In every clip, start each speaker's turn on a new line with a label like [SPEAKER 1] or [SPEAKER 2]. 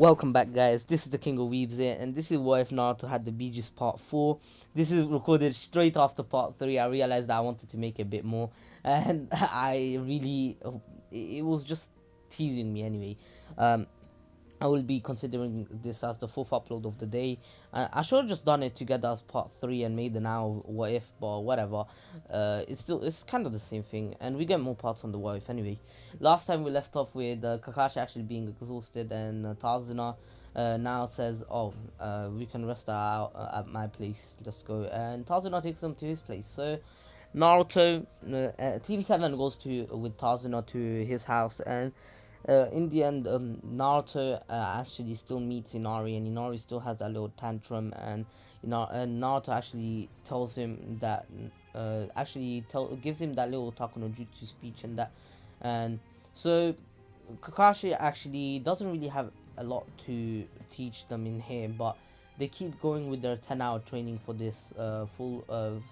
[SPEAKER 1] Welcome back, guys. This is the King of Weebs here, and this is what if Naruto had the Bijuu part 4. This is recorded straight after part 3. I realized that I wanted to make a bit more, and I really, it was just teasing me anyway. Um, I will be considering this as the fourth upload of the day. I should have just done it together as part 3 and made the now what if, but whatever. It's kind of the same thing, and we get more parts on the what if anyway. Last time we left off with Kakashi actually being exhausted, and Tazuna now says, "Oh, we can rest out at my place. Let's go." And Tazuna takes them to his place. So Naruto, Team 7 goes to with Tazuna to his house, and in the end, Naruto actually still meets Inari, and Inari still has that little tantrum, and Naruto actually tells him that, gives him that little Taku no Jutsu speech, and so Kakashi actually doesn't really have a lot to teach them in here, but they keep going with their 10-hour training for this full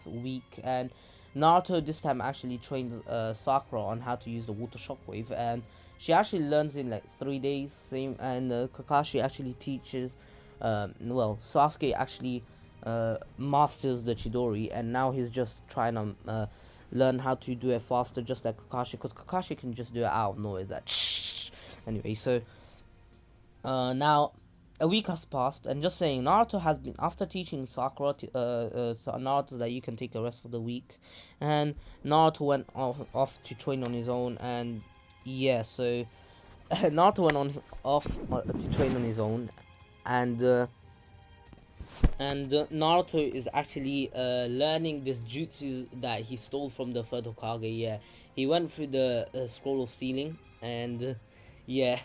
[SPEAKER 1] week, and Naruto this time actually trains Sakura on how to use the water shockwave, and she actually learns in like 3 days. Same, and Kakashi actually teaches. Sasuke actually masters the Chidori, and now he's just trying to learn how to do it faster, just like Kakashi, because Kakashi can just do it out of noise. That anyway, so now a week has passed, and just saying, Naruto has been, after teaching Sakura Naruto that you can take a rest for the week, and Naruto went off to train on his own, and yeah, so Naruto went off to train on his own, and Naruto is actually learning this jutsu that he stole from the third Hokage. Yeah, he went through the scroll of sealing, and yeah,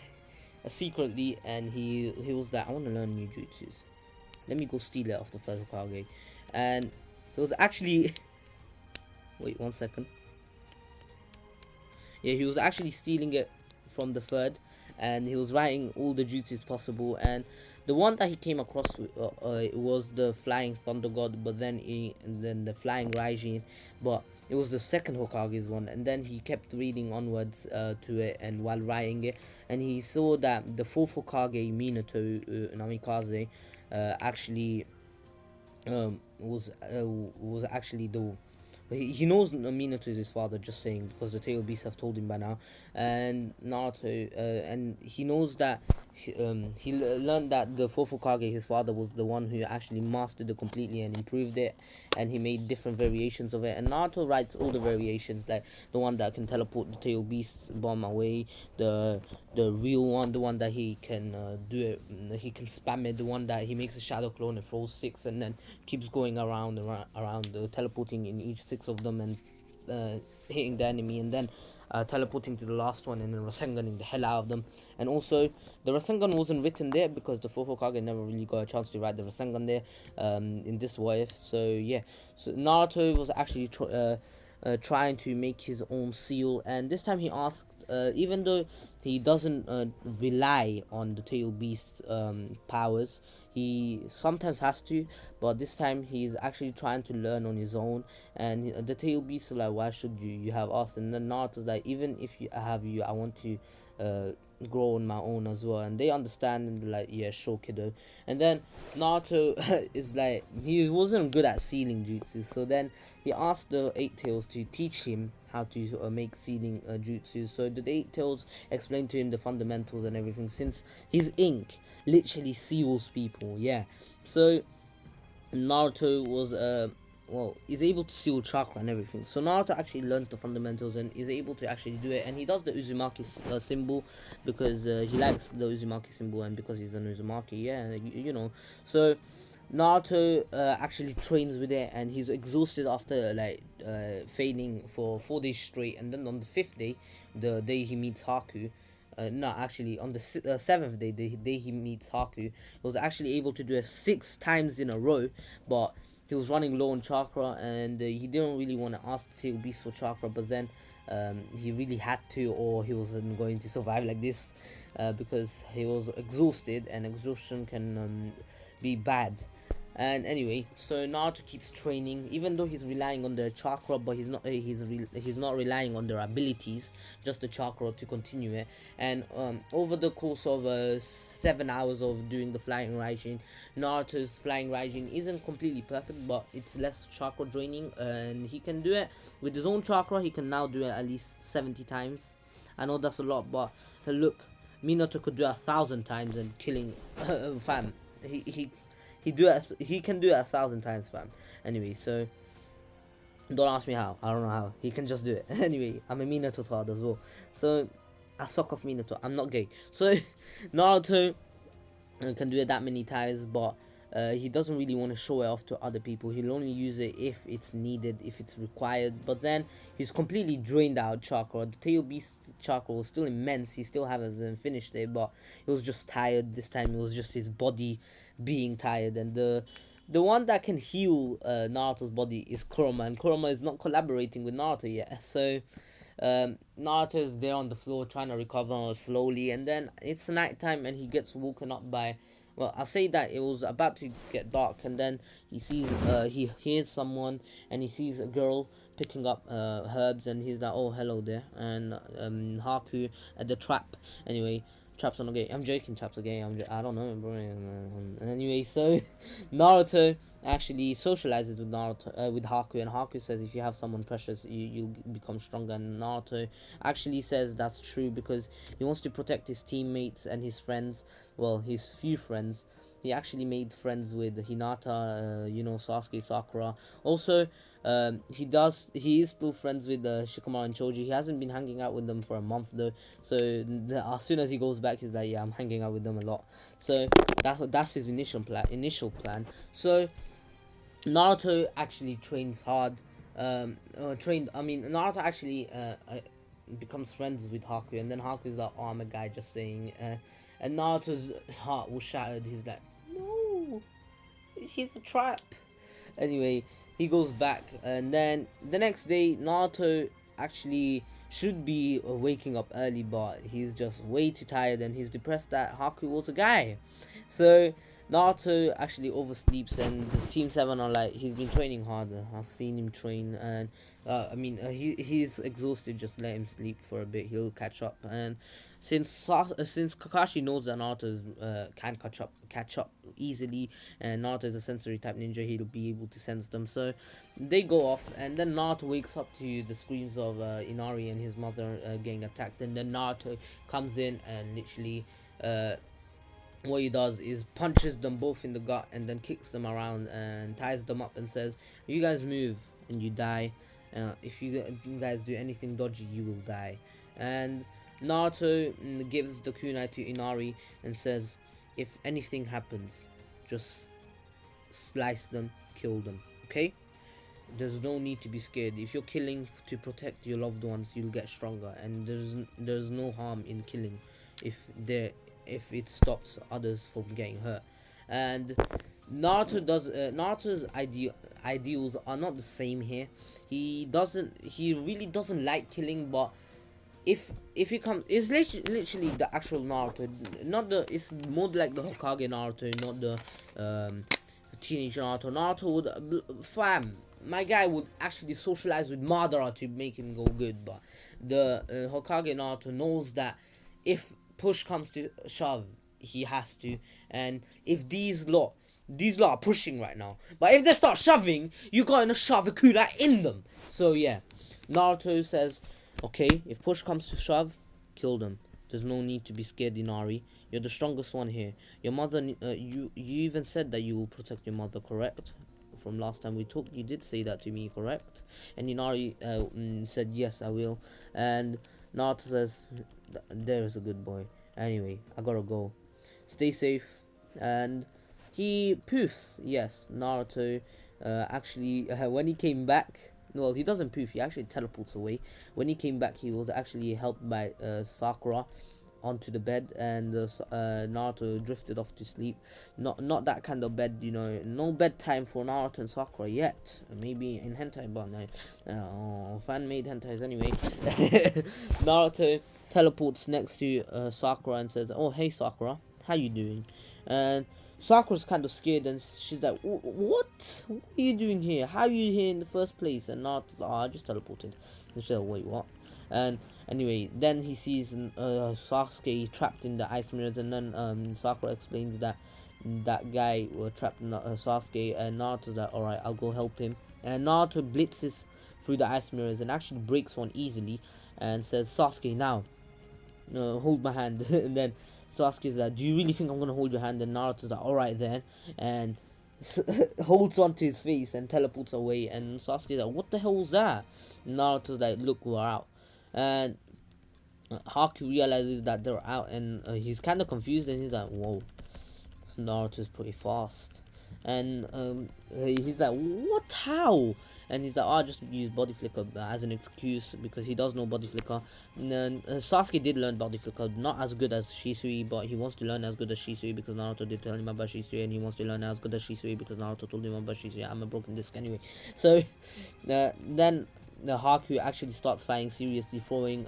[SPEAKER 1] secretly, and he was like, I want to learn new jutsus. Let me go steal it off the first Hokage, and he was actually wait 1 second. Yeah, he was actually stealing it from the third, and he was writing all the jutsus possible, and the one that he came across with, was the flying thunder god, but then the flying Raijin, but it was the second Hokage's one, and then he kept reading onwards to it, and while writing it, and he saw that the fourth Hokage, Minato Namikaze, actually was actually the he knows Minato is his father, just saying, because the tail beasts have told him by now, and Naruto, and he knows that he learned that the fourth Hokage, his father, was the one who actually mastered it completely and improved it, and he made different variations of it, and Naruto writes all the variations, like the one that can teleport the tail beast bomb away, the real one, the one that he can do it, he can spam it, the one that he makes a shadow clone and throws 6 and then keeps going around teleporting in each 6 of them, and hitting the enemy, and then teleporting to the last one, and then Rasenganing the hell out of them. And also the Rasengan wasn't written there because the fourth Hokage never really got a chance to write the Rasengan there in this what if. So yeah, so Naruto was actually trying to make his own seal, and this time he asked, even though he doesn't rely on the tail beast's powers, he sometimes has to, but this time he's actually trying to learn on his own, and the tail beast is like, why should you have us? And then Naruto's like, even if you have you, I want to grow on my own as well, and they understand, and like, yeah, sure, kiddo. And then Naruto is like, he wasn't good at sealing jutsu, so then he asked the Eight Tails to teach him how to make sealing jutsu. So the Eight Tails explained to him the fundamentals and everything, since his ink literally seals people. Yeah, so Naruto was is able to seal chakra and everything. So Naruto actually learns the fundamentals and is able to actually do it, and he does the Uzumaki symbol because he likes the Uzumaki symbol, and because he's an Uzumaki, yeah, you know. So Naruto actually trains with it, and he's exhausted after like failing for 4 days straight, and then on the 5th day, the day he meets Haku, no, actually, on the 7th day, the day he meets Haku, he was actually able to do it 6 times in a row, but he was running low on chakra, and he didn't really want to ask the tail beast for chakra, but then he really had to, or he wasn't going to survive like this, because he was exhausted, and exhaustion can be bad. And anyway, so Naruto keeps training, even though he's relying on their chakra, but he's not relying on their abilities, just the chakra to continue it. And over the course of 7 hours of doing the flying Raijin, Naruto's flying Raijin isn't completely perfect, but it's less chakra draining, and he can do it with his own chakra. He can now do it at least 70 times. I know that's a lot, but look, Minato could do it 1,000 times and killing fam. He can do it 1,000 times, fam. Anyway, so don't ask me how. I don't know how. He can just do it. Anyway, I'm a Minato card as well. So I suck off Minato. I'm not gay. So Naruto can do it that many times, but he doesn't really want to show it off to other people. He'll only use it if it's needed, if it's required. But then he's completely drained out chakra. The Tail Beast chakra was still immense. He still hasn't finished it, but he was just tired. This time it was just his body being tired. And the one that can heal Naruto's body is Kurama, and Kurama is not collaborating with Naruto yet. So Naruto is there on the floor trying to recover slowly, and then it's nighttime and he gets woken up by, well, I'll say that it was about to get dark, and then he sees he hears someone, and he sees a girl picking up herbs, and he's like, oh, hello there. And Haku at the trap. Anyway, traps are not gay. I'm joking, traps are gay. I don't know, bro. Anyway, so Naruto actually socializes with with Haku, and Haku says if you have someone precious, you'll become stronger. And Naruto actually says that's true because he wants to protect his teammates and his friends. Well, his few friends. He actually made friends with Hinata, Sasuke, Sakura. Also, he is still friends with Shikamaru and Choji. He hasn't been hanging out with them for a month though. So as soon as he goes back, he's like, yeah, I'm hanging out with them a lot. So that's his initial plan. So Naruto actually trains hard. Naruto actually becomes friends with Haku, and then Haku's like, oh, I'm a guy just saying. And Naruto's heart was shattered. He's like, no, she's a trap. Anyway, he goes back, and then the next day Naruto actually should be waking up early, but he's just way too tired, and he's depressed that Haku was a guy. So Naruto actually oversleeps, and the Team 7 are like, he's been training harder. I've seen him train, and he's exhausted. Just let him sleep for a bit. He'll catch up. And since Kakashi knows that Naruto can catch up easily, and Naruto is a sensory type ninja, he'll be able to sense them. So they go off, and then Naruto wakes up to the screams of Inari and his mother getting attacked. And then Naruto comes in and literally what he does is punches them both in the gut, and then kicks them around and ties them up and says, you guys move and you die. If you guys do anything dodgy, you will die. And Naruto gives the kunai to Inari and says, if anything happens, just slice them, kill them, okay? There's no need to be scared. If you're killing to protect your loved ones, you'll get stronger, and there's no harm in killing if it stops others from getting hurt. And Naruto's ideals are not the same here. He really doesn't like killing, but if he comes, it's literally the actual Naruto, it's more like the Hokage Naruto, not the teenage Naruto. Naruto would, my guy would actually socialize with Madara to make him go good, but the Hokage Naruto knows that if push comes to shove, he has to. And if these lot are pushing right now, but if they start shoving, you're going to shove a kunai in them. So yeah, Naruto says, okay, if push comes to shove, kill them. There's no need to be scared, Inari. You're the strongest one here. Your mother, you even said that you will protect your mother, correct? From last time we talked, you did say that to me, correct? And Inari said, yes, I will. And Naruto says, there's a good boy. Anyway, I gotta go. Stay safe. And he poofs. Yes, Naruto actually, when he came back, well, he doesn't poof, he actually teleports away. When he came back, he was actually helped by Sakura onto the bed, and Naruto drifted off to sleep. Not that kind of bed, no bedtime for Naruto and Sakura yet. Maybe in hentai, but no, fan-made hentais anyway. Naruto teleports next to Sakura and says, oh, hey Sakura, how you doing? And Sakura's kind of scared, and she's like, what are you doing here? How are you here in the first place? And Naruto's like, oh, I just teleported. And she's like, wait, what? And anyway, then he sees Sasuke trapped in the ice mirrors, and then Sakura explains that that guy were trapped in Sasuke, and Naruto's like, alright, I'll go help him. And Naruto blitzes through the ice mirrors and actually breaks one easily, and says, Sasuke, now, hold my hand. And then Sasuke's like, do you really think I'm gonna hold your hand? And Naruto's like, alright then, and holds onto his face and teleports away. And Sasuke's like, what the hell was that? And Naruto's like, look, we're out. And Haku realizes that they're out, and he's kind of confused, and he's like, whoa, Naruto's pretty fast. And he's like, what, how? And he's like, oh, I just use body flicker as an excuse, because he does know body flicker. And then Sasuke did learn body flicker, not as good as Shisui, but he wants to learn as good as Shisui because Naruto did tell him about Shisui, and he wants to learn as good as Shisui because Naruto told him about Shisui. I'm a broken disc anyway. So then Haku actually starts fighting seriously, throwing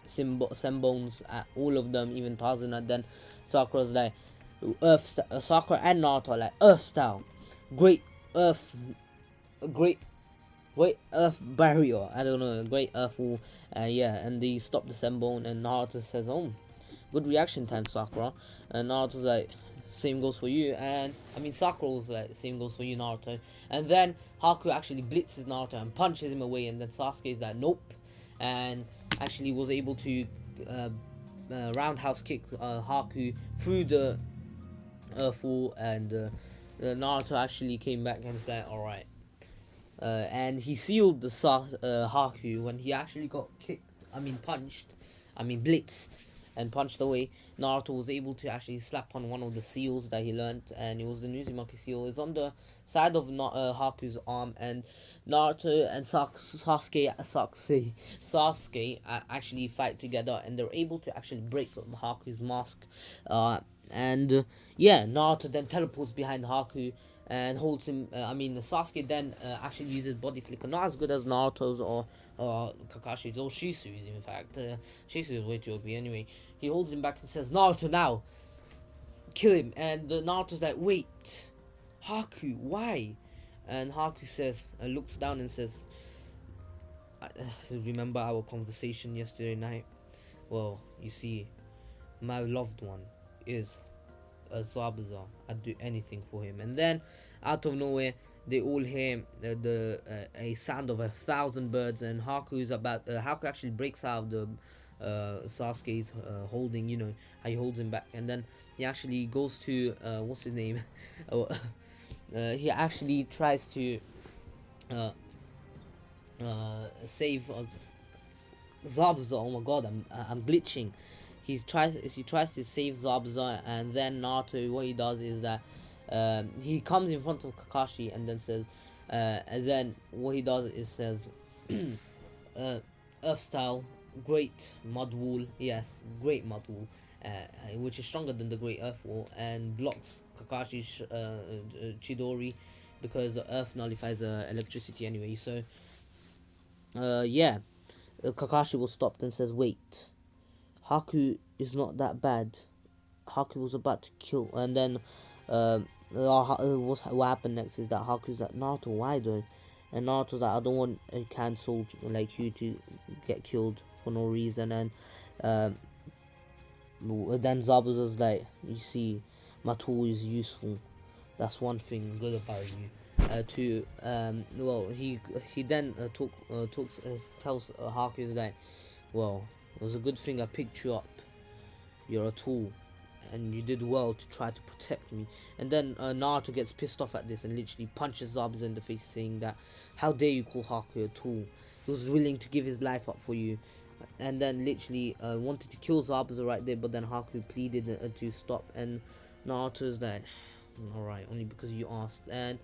[SPEAKER 1] Senbones at all of them, even Tarzan. And then Sakura's like, Sakura and Naruto are like, Earth style, great Earth barrier, I don't know, great Earth wall. Yeah, and they stop the Senbone, and Naruto says, oh, good reaction time, Sakura. And Naruto's like, same goes for you. And I mean, Sakura was like, same goes for you, Naruto. And then Haku actually blitzes Naruto and punches him away, and then Sasuke is like, nope, and actually was able to roundhouse kick Haku through the Earth-Wall, and Naruto actually came back and said, alright. And he sealed the Haku when he actually got blitzed and punched away. Naruto was able to actually slap on one of the seals that he learned, and it was the Uzumaki seal. It's on the side of Haku's arm, and Naruto and Sasuke actually fight together, and they're able to actually break Haku's mask. Yeah, Naruto then teleports behind Haku and holds him. Sasuke then actually uses body flicker, not as good as Naruto's or Kakashi's or Shisui's. In fact, Shisui's way too OP. Anyway, he holds him back and says, Naruto, now kill him. And Naruto's like, wait, Haku, why? And Haku says, looks down and says, remember our conversation yesterday night? Well, you see, my loved one is a Zabuza. I'd do anything for him. And then out of nowhere, they all hear a sound of 1,000 birds, and Haku actually breaks out of the Sasuke's holding, you know how he holds him back, and then he actually goes to what's his name? He actually tries to save Zabuza. Oh my god, I'm glitching. He tries to save Zabuza, and then Naruto, what he does is that he comes in front of Kakashi and then says, and then what he does is says, Earth style, great mud wall, yes, great mud wall, which is stronger than the great Earth wall, and blocks Kakashi's Chidori, because the Earth nullifies electricity anyway. So yeah, Kakashi was stopped and says, wait, Haku is not that bad. Haku was about to kill, and then what happened next is that Haku's like, Naruto, why though? And Naruto's like, I don't want a cancelled like you to get killed for no reason. And then Zabuza's like, you see, my tool is useful. That's one thing good about you. He then tells Haku that, well, it was a good thing I picked you up. You're a tool, and you did well to try to protect me. And then Naruto gets pissed off at this and literally punches Zabuza in the face, saying that, how dare you call Haku a tool? He was willing to give his life up for you. And then literally wanted to kill Zabuza right there, but then Haku pleaded to stop, and Naruto's like, alright, only because you asked. And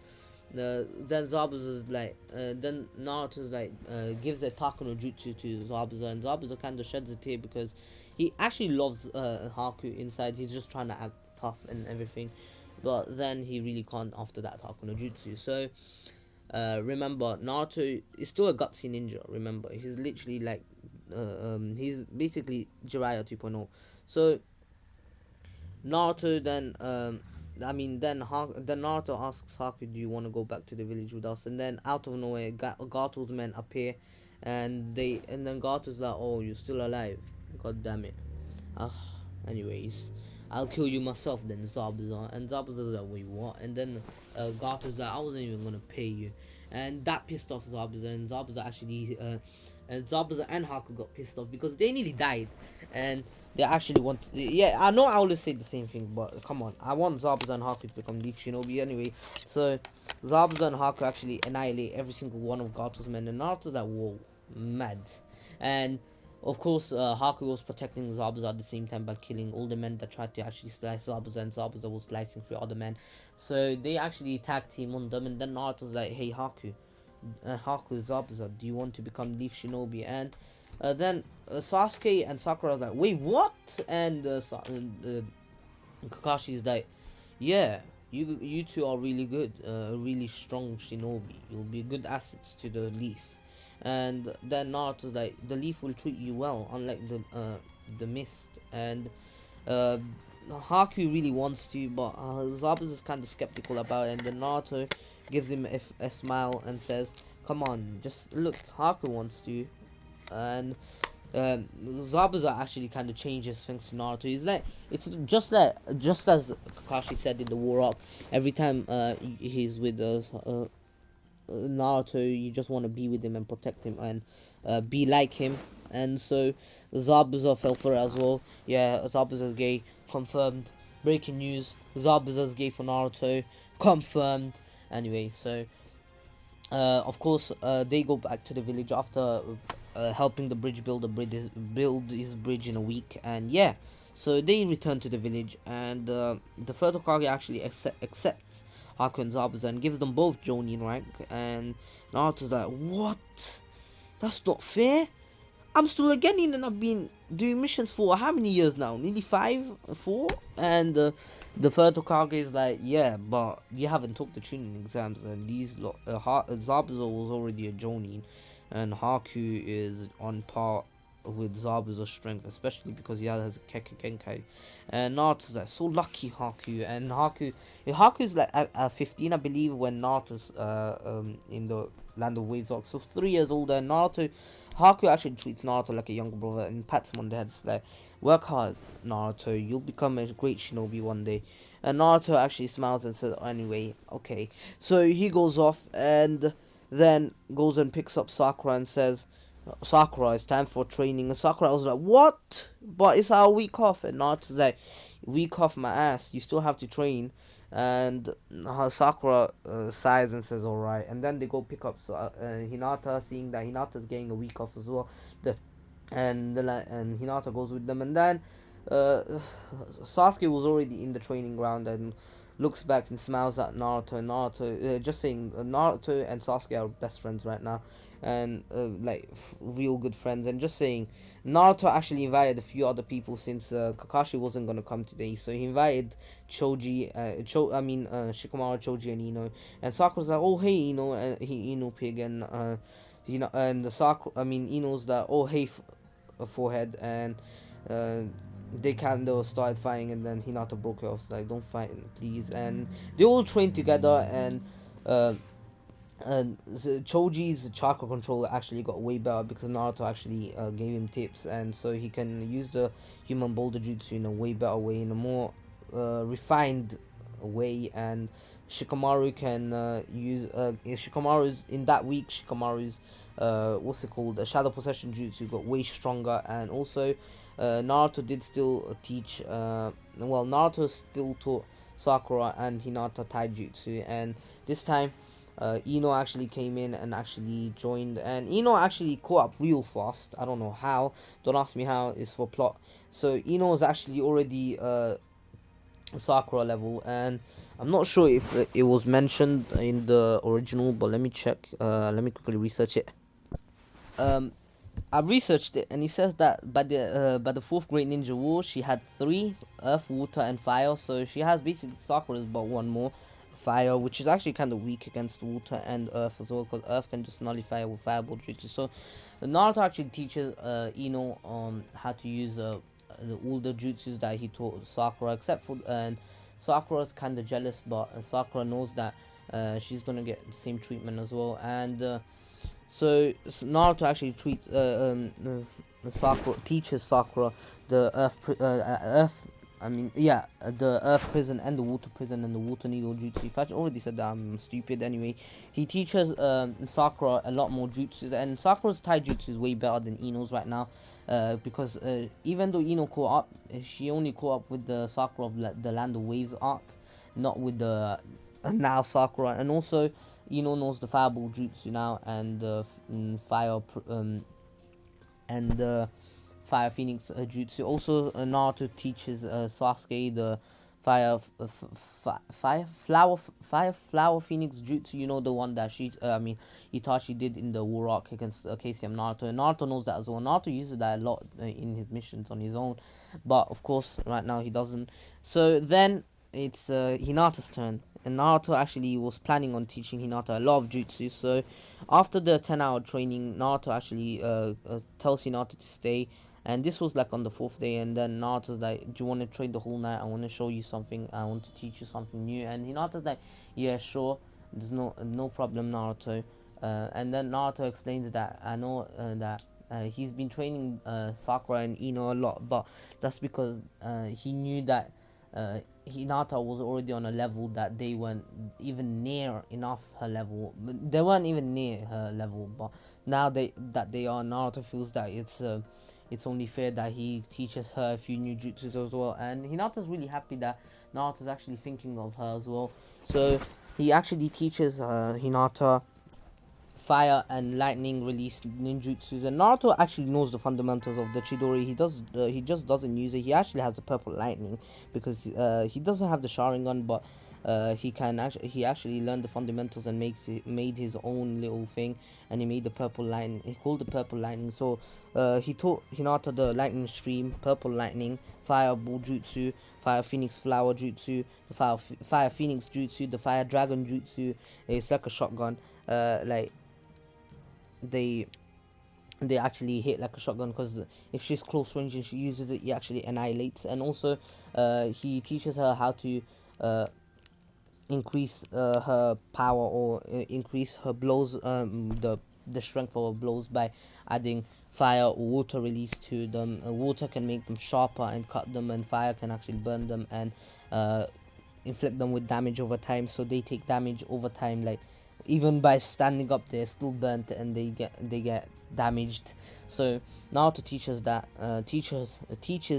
[SPEAKER 1] then Zabuza's like, then Naruto's like, gives a Taka no Jutsu to Zabuza, and Zabuza kind of sheds a tear because he actually loves Haku inside. He's just trying to act tough and everything, but then he really can't after that Taka no Jutsu. So remember, Naruto is still a gutsy ninja. Remember, he's literally like, he's basically Jiraiya 2.0. So Naruto then then Naruto asks Haku, "Do you want to go back to the village with us?" And then out of nowhere, Gato's men appear, and then Gato's like, "Oh, you're still alive? God damn it!" Ah, anyways, I'll kill you myself then, Zabuza. And Zabuza's like, "Wait, what?" And then Gato's like, "I wasn't even gonna pay you," and that pissed off Zabuza. And Zabuza actually and Zabuza and Haku got pissed off because they nearly died, and they actually want. Yeah, I know I always say the same thing, but come on, I want Zabuza and Haku to become Leaf Shinobi anyway. So Zabuza and Haku actually annihilate every single one of Gato's men, and Naruto's like, "Whoa, mad," and of course, Haku was protecting Zabuza at the same time by killing all the men that tried to actually slice Zabuza, and Zabuza was slicing through other men. So they actually tag team on them, and then Naruto's like, "Hey Haku, Zabuza, do you want to become Leaf Shinobi?" And then Sasuke and Sakura are like, "Wait, what?" And Kakashi's like, "Yeah, you two are really good, really strong shinobi. You'll be good assets to the Leaf." And then Naruto's like, "The Leaf will treat you well, unlike the Mist." And uh, Haku really wants to, but Zabuza is kind of skeptical about it. And then Naruto gives him a smile and says, "Come on, just look. Haku wants to." And Zabuza actually kind of changes things to Naruto. He's like, it's just as Kakashi said in the War Arc. Every time he's with Naruto, you just want to be with him and protect him and be like him. And so Zabuza fell for it as well. Yeah, Zabuza's gay, confirmed. Breaking news: Zabuza's gay for Naruto, confirmed. Anyway, so of course, they go back to the village after helping the bridge build his bridge in a week, and yeah, so they return to the village, and the third Hokage actually accepts Haku and Zabuza and gives them both Jonin rank, and Naruto's like, "What? That's not fair. I'm still a Genin and I've been doing missions for how many years now? Nearly 4? And the third Hokage is like, "Yeah, but you haven't took the training exams, and Zabuza was already a Jonin, and Haku is on par with Zabuza's strength, especially because he has a Kekkei Genkai." And Naruto's like, "So lucky, Haku." And Haku's like at 15, I believe, when Naruto's in the Land of Waves arc, so 3 years older. And Haku actually treats Naruto like a younger brother and pats him on the head. It's like, "Work hard, Naruto. You'll become a great shinobi one day." And Naruto actually smiles and says, "Anyway, okay." So he goes off and then goes and picks up Sakura and says, "Sakura, it's time for training." And Sakura was like, "What? But it's our week off." And Naruto's like, "Week off my ass. You still have to train." And Sakura sighs and says, "Alright." And then they go pick up Hinata, seeing that Hinata's getting a week off as well. And Hinata goes with them. And then uh, Sasuke was already in the training ground and looks back and smiles at Naruto. And Naruto, just saying, Naruto and Sasuke are best friends right now, and real good friends. And just saying, Naruto actually invited a few other people since Kakashi wasn't gonna come today, so he invited Shikamaru, Choji, and Ino. And Sakura's like, "Oh hey, Ino," and Ino pig, and and the Ino's that, "Oh hey, forehead," and uh, they kind of started fighting, and then Hinata broke it off, like, "Don't fight, please." And they all trained together, uh, and Choji's chakra control actually got way better because Naruto actually gave him tips, and so he can use the human boulder jutsu in a way better way, in a more refined way. And Shikamaru can Shikamaru's in that week. Shikamaru's what's it called? A shadow possession jutsu got way stronger, and also Naruto did still teach. Naruto still taught Sakura and Hinata taijutsu, and this time Ino actually came in and actually joined, and Ino actually caught up real fast. I don't know how. Don't ask me how. It's for plot. So Ino was actually already Sakura level, and I'm not sure if it was mentioned in the original, but let me check. Let me quickly research it. Um, I researched it, and it says that by the fourth Great Ninja War, she had 3: Earth, Water, and Fire. So she has basically Sakura's but one more, Fire, which is actually kind of weak against Water and Earth as well, because Earth can just nullify with Fireball jutsu. So Naruto actually teaches Ino how to use all the jutsus that he taught Sakura, except for and Sakura's kind of jealous, but Sakura knows that she's gonna get the same treatment as well. And so Naruto actually Sakura teaches Sakura the earth. I mean, yeah, the earth prison and the water prison and the water needle jutsu. If I already said that, I'm stupid. Anyway, he teaches Sakura a lot more jutsus, and Sakura's taijutsu is way better than Ino's right now. Because even though Ino caught up, she only caught up with the Sakura of the Land of Waves arc, not with the now Sakura. And also, Ino knows the Fireball jutsu now, and the Fire Phoenix jutsu. Also, Naruto teaches Sasuke the Fire Flower Phoenix jutsu. You know, the one that Itachi did in the war arc against KCM Naruto. And Naruto knows that as well. Naruto uses that a lot in his missions on his own, but of course, right now he doesn't. So then it's Hinata's turn. And Naruto actually was planning on teaching Hinata a lot of jutsu. So after the 10-hour training, Naruto actually tells Hinata to stay. And this was like on the 4th day. And then Naruto's like, do you want to train the whole night? I want to show you something. I want to teach you something new. And Hinata's like, yeah, sure. There's no problem, Naruto. And then Naruto explains that I know that he's been training Sakura and Ino a lot, but that's because he knew that Hinata was already on a level that they weren't even near enough her level. They weren't even near her level, but now they are, Naruto feels that it's only fair that he teaches her a few new jutsus as well. And Hinata's really happy that Naruto's actually thinking of her as well. So he actually teaches Hinata fire and lightning release ninjutsus, and Naruto actually knows the fundamentals of the Chidori. He just doesn't use it. He actually has a purple lightning because he doesn't have the Sharingan, but he actually learned the fundamentals and made his own little thing, and he made the purple lightning. He called the purple lightning. So he taught Hinata the lightning stream, purple lightning, fire ball jutsu, fire phoenix flower jutsu, the fire phoenix jutsu, the fire dragon jutsu. It's like a shotgun. They actually hit like a shotgun, because if she's close range and she uses it, he actually annihilates. And also he teaches her how to increase her power, or increase her blows, the strength of her blows, by adding fire or water release to them. Water can make them sharper and cut them, and fire can actually burn them and inflict them with damage over time. So they take damage over time, like even by standing up they're still burnt and they get damaged. So Naruto teaches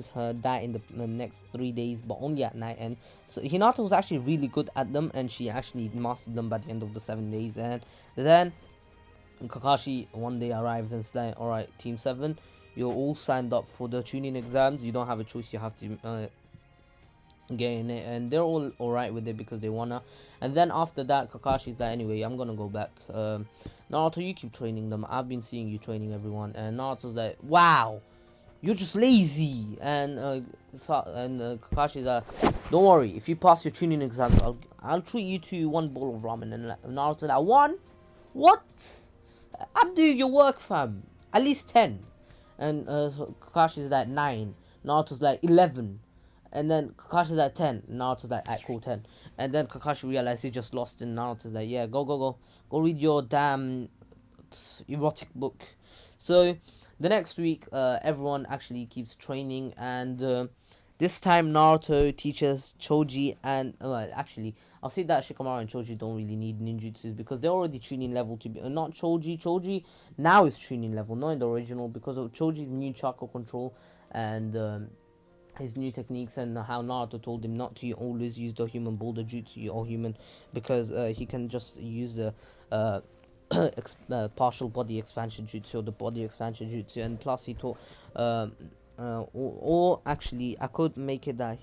[SPEAKER 1] her that in the next 3 days, but only at night. And so Hinata was actually really good at them, and she actually mastered them by the end of the 7 days. And then Kakashi one day arrives and says, alright, Team 7, you're all signed up for the tuning exams. You don't have a choice, you have to get in it. And they're all alright with it because they wanna. And then after that, Kakashi's like, anyway, I'm gonna go back. Naruto, you keep training them. I've been seeing you training everyone. And Naruto's like, wow, you're just lazy. And Kakashi's like, don't worry, if you pass your tuning exams, I'll treat you to 1 bowl of ramen. And Naruto's like, 1? What? I'm doing your work, fam. At least 10. And Kakashi's like, 9. Naruto's like, 11. And then Kakashi's at 10. Naruto's like, alright, cool, 10. And then Kakashi realized he just lost, and Naruto's like, yeah, go read your damn erotic book. So the next week, everyone actually keeps training, and this time Naruto teaches Choji and actually I'll say that Shikamaru and Choji don't really need ninjutsus because they're already training level to be not Choji now is training level, not in the original, because of Choji's new chakra control and his new techniques, and how Naruto told him not to always use the human boulder jutsu or human, because he can just use the partial body expansion jutsu or the body expansion jutsu. And plus he taught or actually I could make it that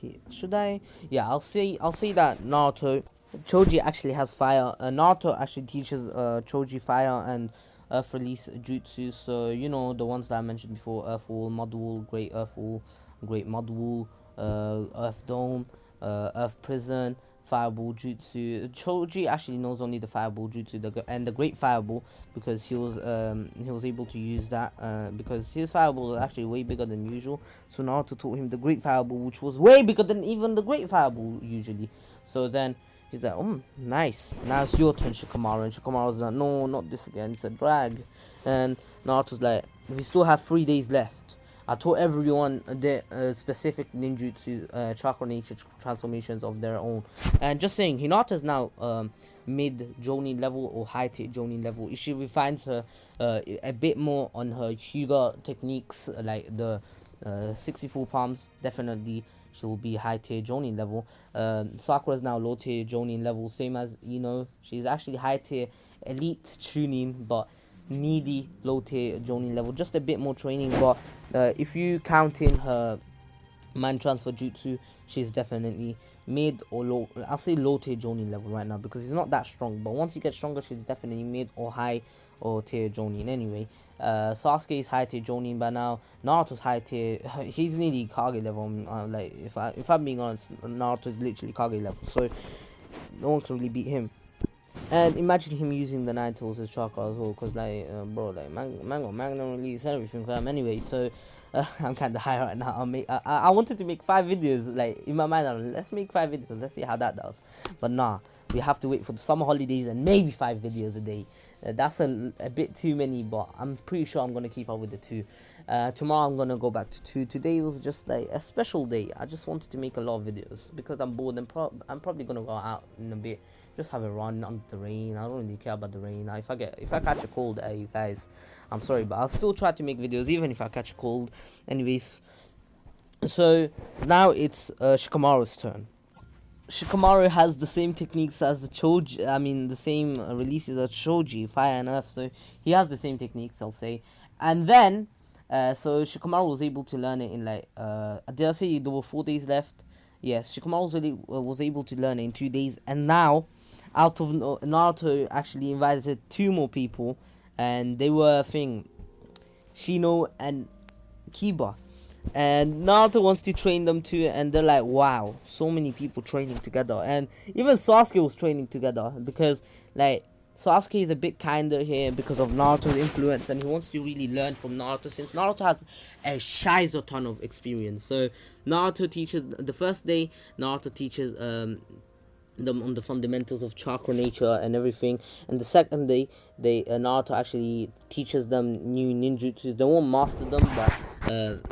[SPEAKER 1] I'll say that Choji actually has fire. Naruto actually teaches Choji fire and earth release jutsu. So you know, the ones that I mentioned before: earth wall, mud wall, great earth wall, great mud wall, earth dome, earth prison, fireball jutsu. Choji actually knows only the fireball jutsu and the great fireball, because he was able to use that because his fireball was actually way bigger than usual. So Naruto taught him the great fireball, which was way bigger than even the great fireball usually. So then he's like, oh, nice. Now it's your turn, Shikamaru. And Shikamaru's like, no, not this again. It's a drag. And Naruto's like, we still have 3 days left. I taught everyone the specific ninjutsu chakra nature transformations of their own. And just saying, Hinata's now mid Jonin level or high tier Jonin level. If she refines her a bit more on her Hyuga techniques, like the 64 palms, definitely she will be high tier Jonin level. Sakura's now low tier Jonin level, same as she's actually high tier elite Chunin, but needy low tier Jonin level, just a bit more training. But if you count in her mind transfer jutsu, she's definitely mid or low. I'll say low tier Jonin level right now, because he's not that strong, but once you get stronger, she's definitely mid or high or tier Jonin. Anyway, Sasuke is high tier Jonin by now. Naruto's high tier. He's nearly Kage level. Like if I'm being honest, Naruto's literally Kage level, so no one can really beat him. And imagine him using the 9 tools as chakra as well, because like bro, like mango magnum release and everything for him. Anyway, so I'm kind of high right now. I wanted to make 5 videos, like in my mind. Let's make 5 videos, let's see how that does. But nah, we have to wait for the summer holidays and maybe 5 videos a day. That's a bit too many, but I'm pretty sure I'm gonna keep up with the 2. Tomorrow I'm gonna go back to 2. Today was just like a special day. I just wanted to make a lot of videos because I'm bored, and I'm probably gonna go out in a bit, just have a run under the rain. I don't really care about the rain. If I catch a cold, you guys, I'm sorry, but I'll still try to make videos even if I catch a cold. Anyways, so now it's Shikamaru's turn. Shikamaru has the same techniques as the Choji. I mean, the same releases as Choji, Fire and Earth. So he has the same techniques, I'll say. And then, so Shikamaru was able to learn it in like, did I say there were 4 days left? Yes, Shikamaru was able to learn it in 2 days. And now, out of Naruto actually invited 2 more people, and they were Shino and Kiba. And Naruto wants to train them too, and they're like, wow, so many people training together. And even Sasuke was training together, because like Sasuke is a bit kinder here because of Naruto's influence, and he wants to really learn from Naruto, since Naruto has a shizer ton of experience. So Naruto teaches the first day, Naruto teaches them on the fundamentals of chakra nature and everything, and the second day Naruto actually teaches them new ninjutsu. They won't master them, but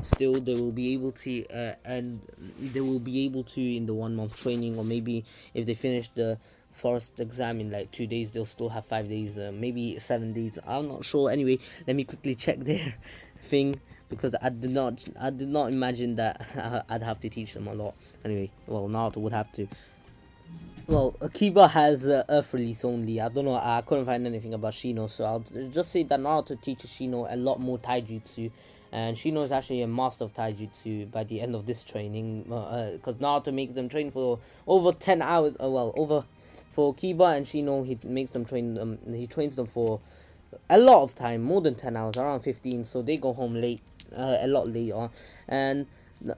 [SPEAKER 1] still they will be able to, and they will be able to in the 1 month training, or maybe if they finish the forest exam in like 2 days, they'll still have 5 days, maybe 7 days, I'm not sure. Anyway, let me quickly check their thing, because I did not imagine that I'd have to teach them a lot. Anyway, well, Naruto would have to. Well, Akiba has Earth release only. I don't know, I couldn't find anything about Shino, so I'll just say that Naruto teaches Shino a lot more taijutsu, and Shino is actually a master of taijutsu by the end of this training, because Naruto makes them train for over 10 hours. For Kiba and Shino, he trains them for a lot of time, more than 10 hours, around 15, so they go home late, a lot later. And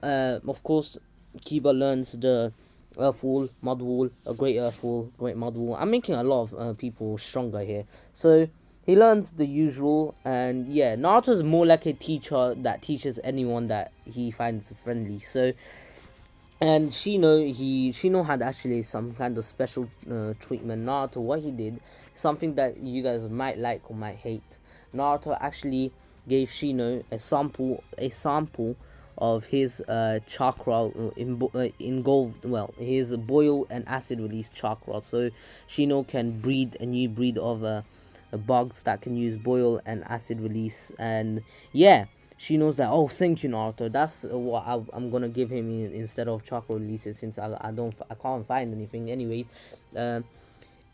[SPEAKER 1] of course, Kiba learns the Earth Wall, Mud Wall, a Great Earth Wall, Great Mud Wall. I'm making a lot of people stronger here. So he learns the usual, and yeah, Naruto's more like a teacher that teaches anyone that he finds friendly. So, and Shino had actually some kind of special treatment. Naruto, what he did, something that you guys might like or might hate. Naruto actually gave Shino a sample of his chakra his boil and acid release chakra, so Shino can breed a new breed of bugs that can use boil and acid release. And yeah, Shino's like, oh, thank you, Naruto, that's what I'm gonna give him instead of chakra releases, since I can't find anything. Anyways,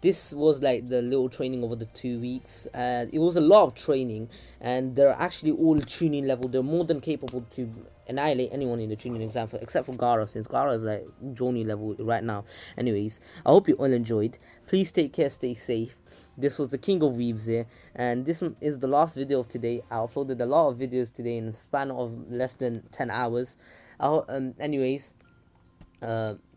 [SPEAKER 1] this was like the little training over the 2 weeks. It was a lot of training, and they're actually all tuning level. They're more than capable to annihilate anyone in the tuning exam, except for Gaara, since Gaara is like Joni level right now. Anyways, I hope you all enjoyed. Please take care, stay safe. This was the King of Weebs here, and this is the last video of today. I uploaded a lot of videos today in a span of less than 10 hours. Anyways,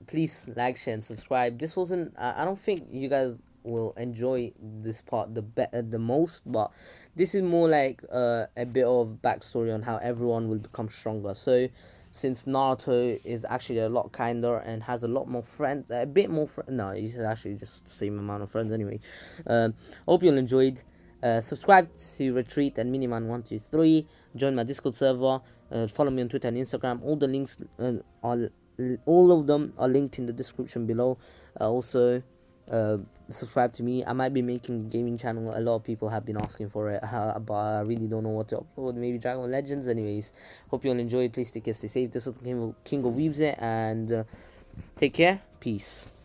[SPEAKER 1] Please like, share, and subscribe. This wasn't. I don't think you guys will enjoy this part the most, but this is more like a bit of backstory on how everyone will become stronger. So, since Naruto is actually a lot kinder and has a lot more friends, a bit more no, he's actually just the same amount of friends anyway. Hope you all enjoyed. Subscribe to Retreat and Miniman123. Join my Discord server. Follow me on Twitter and Instagram. All the links are all of them are linked in the description below. Also, subscribe to me. I might be making a gaming channel. A lot of people have been asking for it, but I really don't know what to upload. Maybe Dragon Ball Legends. Anyways, hope you all enjoy. Please take care, stay safe. This was King of Weebs, and take care. Peace.